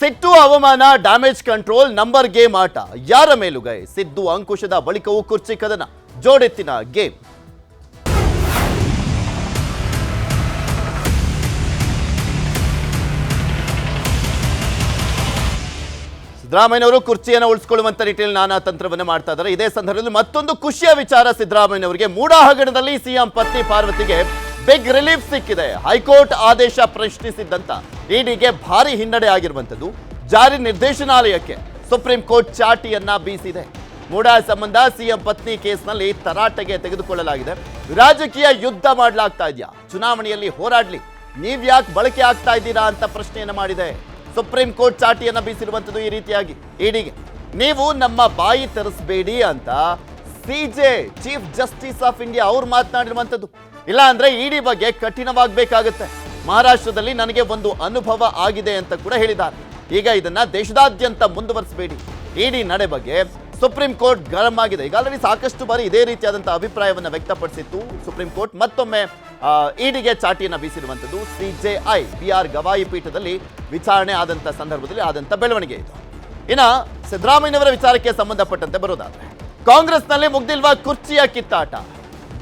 ಸಿಟ್ಟು ಅವಮಾನ damage control number game ಆಟ ಯಾರ ಮೇಲುಗೈ ಸಿದ್ದು ಅಂಕುಶದ ಬಳಿಕವೂ ಕುರ್ಚಿ ಕದನ ಜೋಡೆತ್ತಿನ ಗೇಮ್. ಸಿದ್ದರಾಮಯ್ಯನವರು ಕುರ್ಚಿಯನ್ನು ಉಳಿಸಿಕೊಳ್ಳುವಂತ ನಿಟ್ಟಿನಲ್ಲಿ ನಾನಾ ತಂತ್ರವನ್ನು ಮಾಡ್ತಾ ಇದ್ದಾರೆ. ಇದೇ ಸಂದರ್ಭದಲ್ಲಿ ಮತ್ತೊಂದು ಖುಷಿಯ ವಿಚಾರ, ಸಿದ್ದರಾಮಯ್ಯನವರಿಗೆ ಮೂಡಾ ಹಗರಣದಲ್ಲಿ ಸಿಎಂ ಪತ್ನಿ ಪಾರ್ವತಿಗೆ ಬಿಗ್ ರಿಲೀಫ್ ಸಿಕ್ಕಿದೆ. ಹೈಕೋರ್ಟ್ ಆದೇಶ ಪ್ರಶ್ನಿಸಿದ್ದಂತ ಇಡಿಗೆ ಭಾರಿ ಹಿನ್ನಡೆ ಆಗಿರುವಂತದ್ದು. ಜಾರಿ ನಿರ್ದೇಶನಾಲಯಕ್ಕೆ ಸುಪ್ರೀಂ ಕೋರ್ಟ್ ಚಾಟಿಯನ್ನ ಬೀಸಿದೆ. ಮೂಡಾ ಸಂಬಂಧ ಸಿಎಂ ಪತ್ನಿ ಕೇಸ್ನಲ್ಲಿ ತರಾಟೆಗೆ ತೆಗೆದುಕೊಳ್ಳಲಾಗಿದೆ. ರಾಜಕೀಯ ಯುದ್ಧ ಮಾಡಲಾಗ್ತಾ ಇದೆಯಾ, ಚುನಾವಣೆಯಲ್ಲಿ ಹೋರಾಡ್ಲಿ, ನೀವ್ಯಾಕೆ ಬಳಕೆ ಆಗ್ತಾ ಇದ್ದೀರಾ ಅಂತ ಪ್ರಶ್ನೆಯನ್ನ ಮಾಡಿದೆ. ಸುಪ್ರೀಂ ಕೋರ್ಟ್ ಚಾಟಿಯನ್ನ ಬೀಸಿರುವಂತದ್ದು ಈ ರೀತಿಯಾಗಿ ಇಡಿಗೆ. ನೀವು ನಮ್ಮ ಬಾಯಿ ತೆರೆಸಬೇಡಿ ಅಂತ CJ chief justice of India ಅವ್ರು ಮಾತನಾಡಿರುವಂತದ್ದು. ಇಲ್ಲ ಅಂದ್ರೆ ಇಡಿ ಬಗ್ಗೆ ಕಠಿಣವಾಗಬೇಕಾಗುತ್ತೆ. ಮಹಾರಾಷ್ಟ್ರದಲ್ಲಿ ನನಗೆ ಒಂದು ಅನುಭವ ಆಗಿದೆ ಅಂತ ಕೂಡ ಹೇಳಿದ್ದಾರೆ. ಈಗ ಇದನ್ನ ದೇಶದಾದ್ಯಂತ ಮುಂದುವರಿಸಬೇಡಿ. ಇಡಿ ನಡೆ ಬಗ್ಗೆ ಸುಪ್ರೀಂ ಕೋರ್ಟ್ ಗರಂ ಆಗಿದೆ. ಈಗ ಆಲ್ರೆಡಿ ಸಾಕಷ್ಟು ಬಾರಿ ಇದೇ ರೀತಿಯಾದಂತಹ ಅಭಿಪ್ರಾಯವನ್ನು ವ್ಯಕ್ತಪಡಿಸಿತ್ತು ಸುಪ್ರೀಂ ಕೋರ್ಟ್. ಮತ್ತೊಮ್ಮೆ ಇಡಿಗೆ ಚಾಟಿಯನ್ನು ಬೀಸಿರುವಂಥದ್ದು ಸಿಜೆಐ BR ಗವಾಯಿ ಪೀಠದಲ್ಲಿ ವಿಚಾರಣೆ ಆದಂಥ ಸಂದರ್ಭದಲ್ಲಿ ಆದಂಥ ಬೆಳವಣಿಗೆ ಇದು. ಇನ್ನು ಸಿದ್ದರಾಮಯ್ಯನವರ ವಿಚಾರಕ್ಕೆ ಸಂಬಂಧಪಟ್ಟಂತೆ ಬರೋದಾದ್ರೆ, ಕಾಂಗ್ರೆಸ್ನಲ್ಲಿ ಮುಗ್ದಿಲ್ವಾ ಕುರ್ಚಿಯ ಕಿತ್ತಾಟ?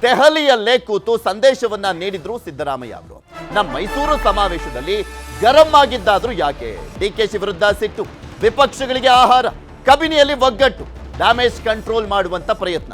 ದೆಹಲಿಯಲ್ಲೇ ಕೂತು ಸಂದೇಶವನ್ನ ನೀಡಿದ್ರು ಸಿದ್ದರಾಮಯ್ಯ ಅವರು. ನಮ್ಮ ಮೈಸೂರು ಸಮಾವೇಶದಲ್ಲಿ ಗರಂ ಆಗಿದ್ದಾದ್ರೂ ಯಾಕೆ? ಡಿಕೆಶಿ ವಿರುದ್ಧ ಸಿಟ್ಟು, ವಿಪಕ್ಷಗಳಿಗೆ ಆಹಾರ, ಕಬಿನಿಯಲ್ಲಿ ಒಗ್ಗಟ್ಟು, ಡ್ಯಾಮೇಜ್ ಕಂಟ್ರೋಲ್ ಮಾಡುವಂತ ಪ್ರಯತ್ನ,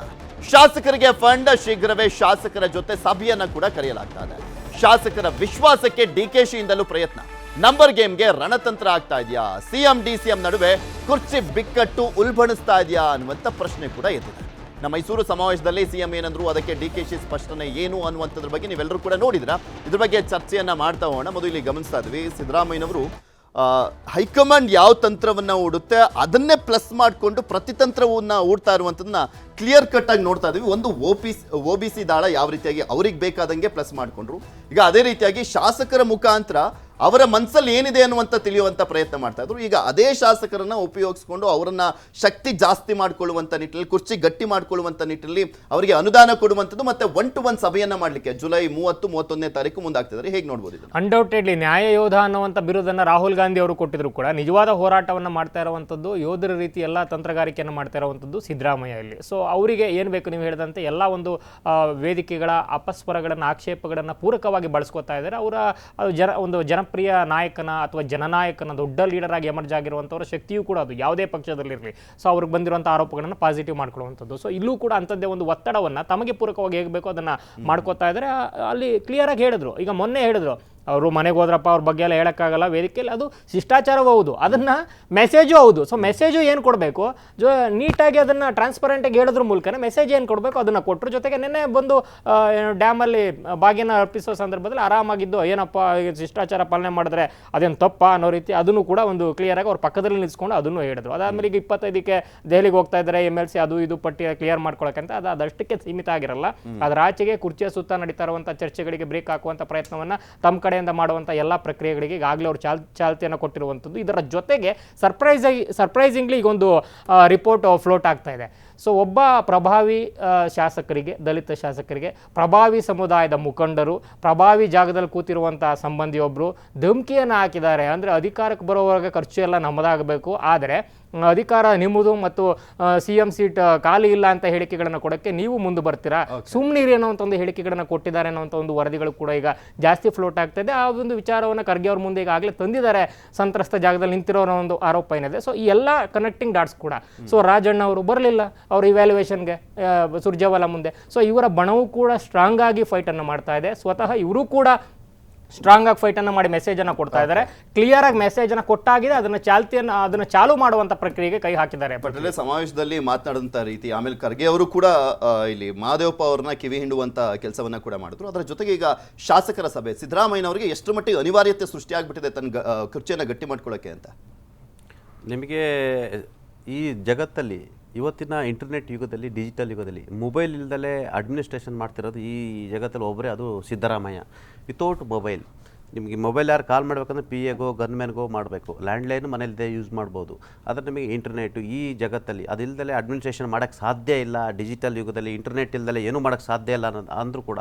ಶಾಸಕರಿಗೆ ಫಂಡ್, ಶೀಘ್ರವೇ ಶಾಸಕರ ಜೊತೆ ಸಭೆಯನ್ನ ಕೂಡ ಕರೆಯಲಾಗ್ತಾ ಇದೆ. ಶಾಸಕರ ವಿಶ್ವಾಸಕ್ಕೆ ಡಿಕೆಶಿಯಿಂದಲೂ ಪ್ರಯತ್ನ. ನಂಬರ್ ಗೇಮ್ಗೆ ರಣತಂತ್ರ ಆಗ್ತಾ ಇದೆಯಾ? ಸಿಎಂ DCM ನಡುವೆ ಕುರ್ಚಿ ಬಿಕ್ಕಟ್ಟು ಉಲ್ಬಣಿಸ್ತಾ ಇದೆಯಾ ಅನ್ನುವಂಥ ಪ್ರಶ್ನೆ ಕೂಡ ಎದ್ದಿದೆ. ನಮ್ಮ ಮೈಸೂರು ಸಮಾವೇಶದಲ್ಲಿ ಸಿಎಂ ಏನಂದ್ರು, ಅದಕ್ಕೆ ಡಿಕೆಶಿ ಸ್ಪಷ್ಟನೆ ಏನು ಅನ್ನುವಂಥದ್ರ ಬಗ್ಗೆ ನೀವೆಲ್ಲರೂ ಕೂಡ ನೋಡಿದ್ರ. ಇದ್ರ ಬಗ್ಗೆ ಚರ್ಚೆಯನ್ನ ಮಾಡ್ತಾ ಹೋಗೋಣ. ಮೊದಲು ಇಲ್ಲಿ ಗಮನಿಸ್ತಾ ಇದ್ವಿ, ಸಿದ್ದರಾಮಯ್ಯನವರು ಹೈಕಮಾಂಡ್ ಯಾವ ತಂತ್ರವನ್ನ ಹೂಡುತ್ತೆ ಅದನ್ನೇ ಪ್ಲಸ್ ಮಾಡಿಕೊಂಡು ಪ್ರತಿತಂತ್ರವನ್ನ ಹೂಡ್ತಾ ಇರುವಂಥದ್ದನ್ನ ಕ್ಲಿಯರ್ ಕಟ್ ಆಗಿ ನೋಡ್ತಾ ಇದ್ವಿ. ಒಂದು OBC ದಾಳ ಯಾವ ರೀತಿಯಾಗಿ ಅವ್ರಿಗೆ ಬೇಕಾದಂಗೆ ಪ್ಲಸ್ ಮಾಡಿಕೊಂಡ್ರು. ಈಗ ಅದೇ ರೀತಿಯಾಗಿ ಶಾಸಕರ ಮುಖಾಂತರ ಅವರ ಮನಸ್ಸಲ್ಲಿ ಏನಿದೆ ಅನ್ನುವಂಥ ತಿಳಿಯುವಂಥ ಪ್ರಯತ್ನ ಮಾಡ್ತಾ ಇದ್ರು. ಈಗ ಅದೇ ಶಾಸಕರನ್ನ ಉಪಯೋಗಿಸ್ಕೊಂಡು ಅವರನ್ನ ಶಕ್ತಿ ಜಾಸ್ತಿ ಮಾಡ್ಕೊಳ್ಳುವಂಥ ನಿಟ್ಟಿನಲ್ಲಿ, ಕುರ್ಚಿ ಗಟ್ಟಿ ಮಾಡ್ಕೊಳ್ಳುವಂಥ ನಿಟ್ಟಿನಲ್ಲಿ ಅವರಿಗೆ ಅನುದಾನ ಕೊಡುವಂಥದ್ದು ಮತ್ತೆ 1-to-1 ಸಭೆಯನ್ನ ಮಾಡಲಿಕ್ಕೆ ಜುಲೈ 30-31ನೇ ತಾರೀಕು ಮುಂದಾಗ್ತಿದ್ದಾರೆ. ಹೇಗೆ ನೋಡ್ಬೋದು ಇದು? ಅನ್ಡೌಟೆಡ್ಲಿ ನ್ಯಾಯ ಯೋಧ ಅನ್ನುವಂಥ ಬಿರುದನ್ನು ರಾಹುಲ್ ಗಾಂಧಿ ಅವರು ಕೊಟ್ಟಿದ್ರು ಕೂಡ ನಿಜವಾದ ಹೋರಾಟವನ್ನು ಮಾಡ್ತಾ ಇರುವಂಥದ್ದು, ಯೋಧರ ರೀತಿ ಎಲ್ಲ ತಂತ್ರಗಾರಿಕೆಯನ್ನು ಮಾಡ್ತಾ ಇರುವಂಥದ್ದು ಸಿದ್ದರಾಮಯ್ಯ ಇಲ್ಲಿ. ಸೊ ಅವರಿಗೆ ಏನು ಬೇಕು ನೀವು ಹೇಳಿದಂತೆ ಎಲ್ಲ ಒಂದು ವೇದಿಕೆಗಳ ಅಪಸ್ವರಗಳನ್ನು, ಆಕ್ಷೇಪಗಳನ್ನು ಪೂರಕವಾಗಿ ಬಳಸ್ಕೊತಾ ಇದ್ದಾರೆ. ಅವರ ಒಂದು ಜನಪ್ರಿಯ ನಾಯಕನ ಅಥವಾ ಜನನಾಯಕನ ದೊಡ್ಡ ಲೀಡರ್ ಆಗಿ ಎಮರ್ಜ್ ಆಗಿರುವಂಥವ್ರ ಶಕ್ತಿಯೂ ಕೂಡ ಅದು ಯಾವುದೇ ಪಕ್ಷದಲ್ಲಿರಲಿ. ಸೊ ಅವ್ರಿಗೆ ಬಂದಿರುವಂಥ ಆರೋಪಗಳನ್ನು ಪಾಸಿಟಿವ್ ಮಾಡ್ಕೊಳ್ಳುವಂಥದ್ದು. ಸೊ ಇಲ್ಲೂ ಕೂಡ ಅಂಥದ್ದೇ ಒಂದು ಒತ್ತಡವನ್ನು ತಮಗೆ ಪೂರಕವಾಗಿ ಹೇಗೆ ಬೇಕೋ ಅದನ್ನು ಮಾಡ್ಕೋತಾ ಇದ್ದಾರೆ. ಅಲ್ಲಿ ಕ್ಲಿಯರಾಗಿ ಹೇಳಿದ್ರು, ಈಗ ಮೊನ್ನೆ ಹೇಳಿದ್ರು, ಅವರು ಮನೆಗೆ ಹೋದ್ರಪ್ಪ ಅವ್ರ ಬಗ್ಗೆ ಎಲ್ಲ ಹೇಳೋಕ್ಕಾಗಲ್ಲ ವೇದಿಕೆಯಲ್ಲಿ, ಅದು ಶಿಷ್ಟಾಚಾರವೂ ಹೌದು, ಅದನ್ನು ಮೆಸೇಜು ಹೌದು. ಸೊ ಮೆಸೇಜು ಏನು ಕೊಡಬೇಕು, ನೀಟಾಗಿ ಅದನ್ನು ಟ್ರಾನ್ಸ್ಪರೆಂಟಾಗಿ ಹೇಳೋದ್ರ ಮೂಲಕ ಮೆಸೇಜ್ ಏನು ಕೊಡಬೇಕು ಅದನ್ನು ಕೊಟ್ಟರು. ಜೊತೆಗೆ ನಿನ್ನೆ ಬಂದು ಡ್ಯಾಮಲ್ಲಿ ಬಾಗಿನ ಅರ್ಪಿಸೋ ಸಂದರ್ಭದಲ್ಲಿ ಆರಾಮಾಗಿದ್ದು, ಏನಪ್ಪ ಶಿಷ್ಟಾಚಾರ ಪಾಲನೆ ಮಾಡಿದ್ರೆ ಅದೇನು ತಪ್ಪ ಅನ್ನೋ ರೀತಿ ಅದನ್ನು ಕೂಡ ಒಂದು ಕ್ಲಿಯರಾಗಿ ಅವ್ರ ಪಕ್ಕದಲ್ಲಿ ನಿಲ್ಲಿಸ್ಕೊಂಡು ಅದನ್ನು ಹೇಳಿದ್ರು. ಅದಾದ್ಮೇಲೆ ಈಗ 25ಕ್ಕೆ ದೆಹಲಿಗೆ ಹೋಗ್ತಾ ಇದ್ದಾರೆ, MLC ಅದು ಇದು ಪಟ್ಟಿ ಕ್ಲಿಯರ್ ಮಾಡ್ಕೊಳಕ್ಕಂತ. ಅದಷ್ಟಕ್ಕೆ ಸೀಮಿತ ಆಗಿರಲ್ಲ. ಅದರ ಆಚೆಗೆ ಕುರ್ಚಿಯ ಸುತ್ತ ನಡೀತಾ ಇರುವಂಥ ಚರ್ಚೆಗಳಿಗೆ ಬ್ರೇಕ್ ಹಾಕುವಂಥ ಪ್ರಯತ್ನವನ್ನು ತಮ್ಮ ಕಡೆಯಿಂದ ಮಾಡುವಂಥ ಎಲ್ಲ ಪ್ರಕ್ರಿಯೆಗಳಿಗೆ ಈಗಾಗಲೇ ಅವರು ಚಾಲ್ತಿಯನ್ನು ಕೊಟ್ಟಿರುವಂಥದ್ದು. ಇದರ ಜೊತೆಗೆ ಸರ್ಪ್ರೈಸಿಂಗ್ಲಿ ಈಗೊಂದು ರಿಪೋರ್ಟ್ ಫ್ಲೋಟ್ ಆಗ್ತಾ ಇದೆ. ಸೊ ಒಬ್ಬ ಪ್ರಭಾವಿ ಶಾಸಕರಿಗೆ, ದಲಿತ ಶಾಸಕರಿಗೆ, ಪ್ರಭಾವಿ ಸಮುದಾಯದ ಮುಖಂಡರು, ಪ್ರಭಾವಿ ಜಾಗದಲ್ಲಿ ಕೂತಿರುವಂಥ ಸಂಬಂಧಿಯೊಬ್ಬರು ಧಮಕಿಯನ್ನು ಹಾಕಿದ್ದಾರೆ. ಅಂದರೆ ಅಧಿಕಾರಕ್ಕೆ ಬರೋವರೆಗೆ ಖರ್ಚು ಎಲ್ಲ ನಮ್ಮದಾಗಬೇಕು, ಆದರೆ ಅಧಿಕಾರ ನಿಮ್ಮದು ಮತ್ತು CM ಸೀಟ್ ಖಾಲಿ ಇಲ್ಲ ಅಂತ ಹೇಳಿಕೆಗಳನ್ನು ಕೊಡೋಕ್ಕೆ ನೀವು ಮುಂದೆ ಬರ್ತೀರಾ, ಸುಮ್ಮನಿರಿ ಅನ್ನೋಂಥ ಒಂದು ಹೇಳಿಕೆಗಳನ್ನು ಕೊಟ್ಟಿದ್ದಾರೆ ಅನ್ನೋಂಥ ಒಂದು ವರದಿಗಳು ಕೂಡ ಈಗ ಜಾಸ್ತಿ ಫ್ಲೋಟ್ ಆಗ್ತಾ ಇದೆ. ಆ ಒಂದು ವಿಚಾರವನ್ನು ಖರ್ಗೆ ಅವ್ರ ಮುಂದೆ ಈಗಾಗಲೇ ತಂದಿದ್ದಾರೆ. ಸಂತ್ರಸ್ತ ಜಾಗದಲ್ಲಿ ನಿಂತಿರೋ ಒಂದು ಆರೋಪ ಏನಿದೆ. ಸೊ ಈ ಎಲ್ಲ ಕನೆಕ್ಟಿಂಗ್ ಡಾಟ್ಸ್ ಕೂಡ. ಸೊ ರಾಜಣ್ಣ ಅವರು ಬರಲಿಲ್ಲ ಅವ್ರ ಇವ್ಯಾಲ್ಯೂಯೇಷನ್ಗೆ ಸುರ್ಜೇವಾಲಾ ಮುಂದೆ. ಸೊ ಇವರ ಬಣವು ಕೂಡ ಸ್ಟ್ರಾಂಗ್ ಆಗಿ ಫೈಟನ್ನು ಮಾಡ್ತಾ ಇದೆ. ಸ್ವತಃ ಇವರು ಕೂಡ ಸ್ಟ್ರಾಂಗ್ ಆಗಿ ಫೈಟನ್ನು ಮಾಡಿ ಮೆಸೇಜನ್ನು ಕೊಡ್ತಾ ಇದ್ದಾರೆ. ಕ್ಲಿಯರ್ ಆಗಿ ಮೆಸೇಜನ್ನು ಕೊಟ್ಟಾಗಿದೆ. ಅದನ್ನು ಚಾಲು ಮಾಡುವಂಥ ಪ್ರಕ್ರಿಯೆಗೆ ಕೈ ಹಾಕಿದ್ದಾರೆ. ಪಟೇಲ್ ಸಮಾವೇಶದಲ್ಲಿ ಮಾತನಾಡಿದಂಥ ರೀತಿ, ಆಮೇಲೆ ಖರ್ಗೆ ಅವರು ಕೂಡ ಇಲ್ಲಿ ಮಹದೇವಪ್ಪ ಅವ್ರನ್ನ ಕಿವಿ ಹಿಂಡುವಂಥ ಕೆಲಸವನ್ನ ಕೂಡ ಮಾಡಿದ್ರು. ಅದರ ಜೊತೆಗೆ ಈಗ ಶಾಸಕರ ಸಭೆ, ಸಿದ್ದರಾಮಯ್ಯನವರಿಗೆ ಎಷ್ಟು ಮಟ್ಟಿಗೆ ಅನಿವಾರ್ಯತೆ ಸೃಷ್ಟಿಯಾಗ್ಬಿಟ್ಟಿದೆ ತನ್ನ ಕುರ್ಚಿಯನ್ನು ಗಟ್ಟಿ ಮಾಡ್ಕೊಳ್ಳೋಕ್ಕೆ ಅಂತ? ನಿಮಗೆ ಈ ಜಗತ್ತಲ್ಲಿ ಇವತ್ತಿನ ಇಂಟರ್ನೆಟ್ ಯುಗದಲ್ಲಿ, ಡಿಜಿಟಲ್ ಯುಗದಲ್ಲಿ ಮೊಬೈಲ್ ಇಲ್ದಲೇ ಅಡ್ಮಿನಿಸ್ಟ್ರೇಷನ್ ಮಾಡ್ತಿರೋದು ಈ ಜಗತ್ತಲ್ಲಿ ಒಬ್ಬರೇ, ಅದು ಸಿದ್ದರಾಮಯ್ಯ. ವಿತೌಟ್ ಮೊಬೈಲ್ ನಿಮಗೆ ಮೊಬೈಲ್ ಯಾರು ಕಾಲ್ ಮಾಡಬೇಕಂದ್ರೆ PAಗೋ ಗನ್ಮ್ಯಾನ್ಗೋ ಮಾಡಬೇಕು, ಲ್ಯಾಂಡ್ಲೈನು ಮನೇಲಿದೆ ಯೂಸ್ ಮಾಡ್ಬೋದು. ಆದರೆ ನಿಮಗೆ ಇಂಟರ್ನೆಟ್ಟು ಈ ಜಗತ್ತಲ್ಲಿ ಅದಿಲ್ಲದಲೇ ಅಡ್ಮಿನಿಸ್ಟ್ರೇಷನ್ ಮಾಡೋಕ್ಕೆ ಸಾಧ್ಯ ಇಲ್ಲ. ಡಿಜಿಟಲ್ ಯುಗದಲ್ಲಿ ಇಂಟರ್ನೆಟ್ ಇಲ್ದಲೇ ಏನೂ ಮಾಡೋಕ್ಕೆ ಸಾಧ್ಯ ಇಲ್ಲ ಅಂದರೂ ಕೂಡ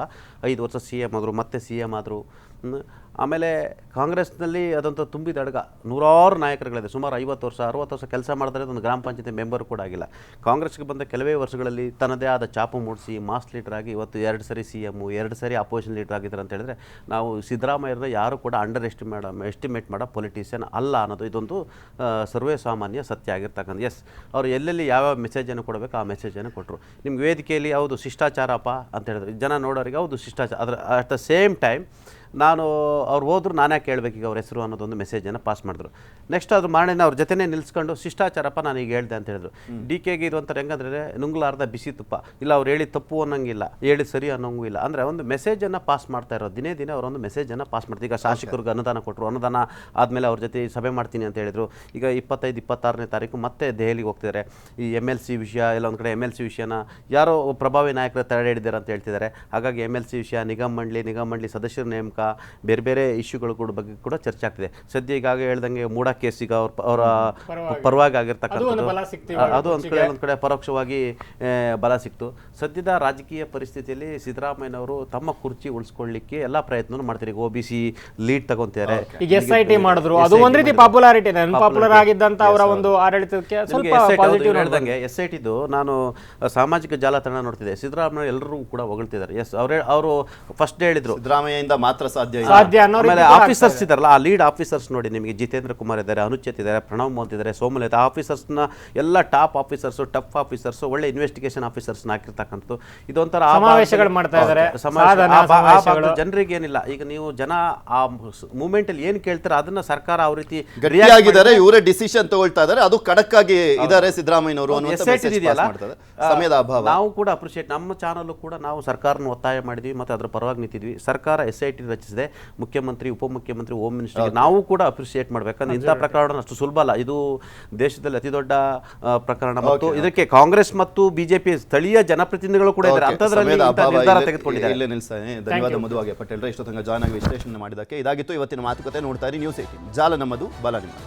5 ವರ್ಷ CM ಆದರು, ಮತ್ತೆ CM ಆದರು. ಆಮೇಲೆ ಕಾಂಗ್ರೆಸ್ನಲ್ಲಿ ಅದಂತೂ ತುಂಬಿದ ಅಡಗ ನೂರಾರು ನಾಯಕರುಗಳಿದೆ. ಸುಮಾರು 50 ವರ್ಷ 60 ವರ್ಷ ಕೆಲಸ ಮಾಡಿದ್ರೆ ಒಂದು ಗ್ರಾಮ ಪಂಚಾಯತಿ ಮೆಂಬರ್ ಕೂಡ ಆಗಿಲ್ಲ. ಕಾಂಗ್ರೆಸ್ಗೆ ಬಂದ ಕೆಲವೇ ವರ್ಷಗಳಲ್ಲಿ ತನ್ನದೇ ಆದ ಚಾಪು ಮೂಡಿಸಿ ಮಾಸ್ ಲೀಡರ್ ಆಗಿ ಇವತ್ತು 2 ಸರಿ CM 2 ಸರಿ ಅಪೋಸಿಷನ್ ಲೀಡರ್ ಆಗಿದ್ದಾರೆ ಅಂತ ಹೇಳಿದ್ರೆ ನಾವು ಸಿದ್ದರಾಮಯ್ಯರನ್ನ ಯಾರು ಕೂಡ ಎಸ್ಟಿಮೇಟ್ ಮಾಡೋ ಪೊಲಿಟಿಷಿಯನ್ ಅಲ್ಲ ಅನ್ನೋದು ಇದೊಂದು ಸರ್ವೇ ಸಾಮಾನ್ಯ ಸತ್ಯ ಆಗಿರ್ತಕ್ಕಂಥ. ಎಸ್, ಅವರು ಎಲ್ಲೆಲ್ಲಿ ಯಾವ್ಯಾವ ಮೆಸೇಜನ್ನು ಕೊಡಬೇಕು ಆ ಮೆಸೇಜನ್ನು ಕೊಟ್ಟರು. ನಿಮ್ಗೆ ವೇದಿಕೆಯಲ್ಲಿ ಹೌದು ಶಿಷ್ಟಾಚಾರಪ್ಪ ಅಂತ ಹೇಳಿದ್ರು, ಜನ ನೋಡೋರಿಗೆ ಹೌದು ಶಿಷ್ಟಾಚಾರ. ಅದರ ಅಟ್ ದ ಸೇಮ್ ಟೈಮ್ ನಾನು ಅವ್ರು ಹೋದ್ರು ನಾನೇ ಕೇಳಬೇಕು ಈಗ ಅವ್ರ ಹೆಸರು ಅನ್ನೋದೊಂದು ಮೆಸೇಜನ್ನು ಪಾಸ್ ಮಾಡಿದ್ರು. ನೆಕ್ಸ್ಟ್ ಅದ್ರ ಮಾರನೇ ಅವ್ರ ಜೊತೆನೇ ನಿಲ್ಸ್ಕೊಂಡು ಶಿಷ್ಟಾಚಾರಪ್ಪ ನಾನು ಈಗ ಹೇಳ್ದೆ ಅಂತ ಹೇಳಿದ್ರು. DKಗೆ ಇದು ಒಂಥರ ಹೆಂಗಂದ್ರೆ ನುಂಗ್ಲಾರ್ದ ಬಿಸಿ ತುಪ್ಪ, ಇಲ್ಲ ಅವ್ರು ಹೇಳಿ ತಪ್ಪು ಅನ್ನೋಂಗಿಲ್ಲ, ಹೇಳಿ ಸರಿ ಅನ್ನೋಂಗೂ ಇಲ್ಲ. ಅಂದರೆ ಒಂದು ಮೆಸೇಜನ್ನು ಪಾಸ್ ಮಾಡ್ತಾ ಇರೋದು, ದಿನೇ ದಿನೇ ಅವರೊಂದು ಮೆಸೇಜನ್ನು ಪಾಸ್ ಮಾಡ್ತಾರೆ. ಈಗ ಶಾಸಕರಿಗೆ ಅನುದಾನ ಕೊಟ್ಟರು, ಅನುದಾನ ಆದಮೇಲೆ ಅವ್ರ ಜೊತೆ ಸಭೆ ಮಾಡ್ತೀನಿ ಅಂತ ಹೇಳಿದ್ರು. ಈಗ 25-26ನೇ ತಾರೀಕು ಮತ್ತೆ ದೆಹಲಿಗೆ ಹೋಗ್ತಿದ್ದಾರೆ. ಈ MLC ವಿಷಯ ಎಲ್ಲ ಒಂದು ಕಡೆ MLC ವಿಷಯನ ಯಾರೋ ಪ್ರಭಾವಿ ನಾಯಕರು ತಡೆ ಹಿಡಿದಾರೆ ಅಂತ ಹೇಳ್ತಿದ್ದಾರೆ. ಹಾಗಾಗಿ MLC ವಿಷಯ, ನಿಗಮ ಮಂಡಳಿ ಸದಸ್ಯರ ನೇಮಕ, ಬೇರೆ ಬೇರೆ ಇಶ್ಯೂಗಳ ಬಗ್ಗೆ ಕೂಡ ಚರ್ಚೆ ಆಗ್ತಿದೆ. ಸದ್ಯ ಈಗಾಗಲೇ ಹೇಳ್ದಂಗೆ ಮೂಡ ಕೇಸ್ ಈಗ ಅವರ ಪರವಾಗಿ ಆಗಿರ್ತಕ್ಕಂಥದ್ದು, ಅದು ಒಂದು ಕಡೆ ಪರೋಕ್ಷವಾಗಿ ಬಲ ಸಿಕ್ತು. ಸದ್ಯದ ರಾಜಕೀಯ ಪರಿಸ್ಥಿತಿಯಲ್ಲಿ ಸಿದ್ದರಾಮಯ್ಯನವರು ತಮ್ಮ ಕುರ್ಚಿ ಉಳಿಸ್ಕೊಳ್ಳಿಕ್ಕೆ ಎಲ್ಲ ಪ್ರಯತ್ನ ಮಾಡ್ತಾರೆ. ಈಗ OBC ಲೀಡ್ ತಗೊಂತಾರೆ. ಈಗ SIT ಮಾಡಿದ್ರು, ಅದು ಒಂದ್ ರೀತಿ ಪಾಪ್ಯುಲಾರಿಟಿ, ಅನ್ಪಾಪ್ಯುಲರ್ ಆಗಿದ್ದಂತ ಅವರ ಒಂದು ಆಡಳಿತಕ್ಕೆ ಸ್ವಲ್ಪ ಪಾಸಿಟಿವ್ ಹೇಳ್ದಂಗೆ. SITದು ನಾನು ಸಾಮಾಜಿಕ ಜಾಲತಾಣ ನೋಡ್ತಿದ್ದೆ, ಸಿದ್ದರಾಮಯ್ಯ ಎಲ್ಲರೂ ಕೂಡ ಹೊಗಳ್ತಿದ್ದಾರೆ. ಎಸ್, ಅವರು ಫಸ್ಟ್ ಹೇಳಿದ್ರು ಸಿದ್ದರಾಮಯ್ಯದಿಂದ ಮಾತ್ರ ಸಾಧ್ಯ. ಆಮೇಲೆ ಆಫೀಸರ್ಸ್ ಇದಾರಲ್ಲ, ಆ ಲೀಡ್ ಆಫೀಸರ್ಸ್ ನೋಡಿ, ನಿಮಗೆ ಜಿತೇಂದ್ರ ಕುಮಾರ್ ಇದ್ದಾರೆ, ಅನುಚೇತ್ ಇದ್ದಾರೆ, ಪ್ರಣವ್ ಮೋದಿ ಇದ್ದಾರೆ, ಸೋಮಲತಾ, ಆಫೀಸರ್ಸ್ನ ಎಲ್ಲ ಟಾಪ್ ಆಫೀಸರ್ಸು, ಟಫ್ ಆಫೀಸರ್ಸು, ಒಳ್ಳೆ ಇನ್ವೆಸ್ಟಿಗೇಷನ್ ಆಫೀಸರ್ಸ್ನ ಹಾಕಿರ್ತಕ್ಕಂಥದ್ದು. ಇದೊಂಥರ ಸಮಾವೇಶಗಳು ಮಾಡ್ತಾ ಇದ್ದಾರೆ. ಜನರಿಗೆ ಏನಿಲ್ಲ, ಈಗ ನೀವು ಜನ ಆ ಮೂವ್ಮೆಂಟ್ ಅಲ್ಲಿ ಏನ್ ಕೇಳ್ತಾರೆ ಅದನ್ನ ಸರ್ಕಾರ ಅವ್ರ ರೀತಿ ಗಟ್ಟಿಯಾಗಿದ್ದಾರೆ, ಇವರೇ ಡಿಸಿಷನ್ ತಗೊಳ್ತಾ ಇದ್ದಾರೆ, ಅದು ಖಡಕ್ ಆಗಿ ಇದ್ದಾರೆ ಸಿದ್ದರಾಮಯ್ಯನವರು ಅನ್ನುವಂತ ಮೆಸೇಜ್ ಪಾಸ್ ಮಾಡ್ತಾರೆ. ಸಮಯದ ಅಭಾವ. ನಾವು ಕೂಡ ಅಪ್ರಿಷಿಯೇಟ್, ನಮ್ಮ ಚಾನಲ್ ಕೂಡ ನಾವು ಸರ್ಕಾರನ ಒತ್ತಾಯ ಮಾಡಿದ್ವಿ ಮತ್ತು ಅದರ ಪರವಾಗಿ ನಿಂತಿದ್ವಿ. ಸರ್ಕಾರ SIT ರಚಿಸಿದೆ, ಮುಖ್ಯಮಂತ್ರಿ, ಉಪಮುಖ್ಯಮಂತ್ರಿ, ಹೋಮ್ ಮಿನಿಸ್ಟರ್ ನಾವು ಕೂಡ ಅಪ್ರಿಷಿಯೇಟ್ ಮಾಡ್ಬೇಕಂದ್ರೆ ಇಂಥ ಪ್ರಕರಣ ಅಷ್ಟು ಸುಲಭ ಅಲ್ಲ. ಇದು ದೇಶದಲ್ಲಿ ಅತಿ ದೊಡ್ಡ ಪ್ರಕರಣ ಮತ್ತು ಇದಕ್ಕೆ ಕಾಂಗ್ರೆಸ್ ಮತ್ತು ಬಿಜೆಪಿ ಸ್ಥಳೀಯ ಜನಪ್ರತಿನಿಧಿಗಳು ಕೂಡ ಇದ್ದಾರೆ. ಅಂತದ್ರಲ್ಲಿ ನಿರ್ಧಾರ ತೆಗೆದುಕೊಂಡಿದ್ದಾರೆ. ಇಲ್ಲೇ ನಿಲ್ಸ್ತಾನೆ. ಧನ್ಯವಾದ ಮಧುವಾಗೆ ಪಟೇಲ್ರೆ, ಇಷ್ಟೊತ್ತಂಗ ಜಾಯ್ನ್ ಆಗಿ ವಿಶ್ಲೇಷಣೆ ಮಾಡಿದ್ದಕ್ಕೆ. ಇದಾಗಿತ್ತು ಇವತ್ತಿನ ಮಾತುಕತೆ. ನೋಡ್ತಾ ಇರಿ News 18, ಜಾಲ ನಮ್ಮದು, ಬಲ ನಿಮ್ಮದು.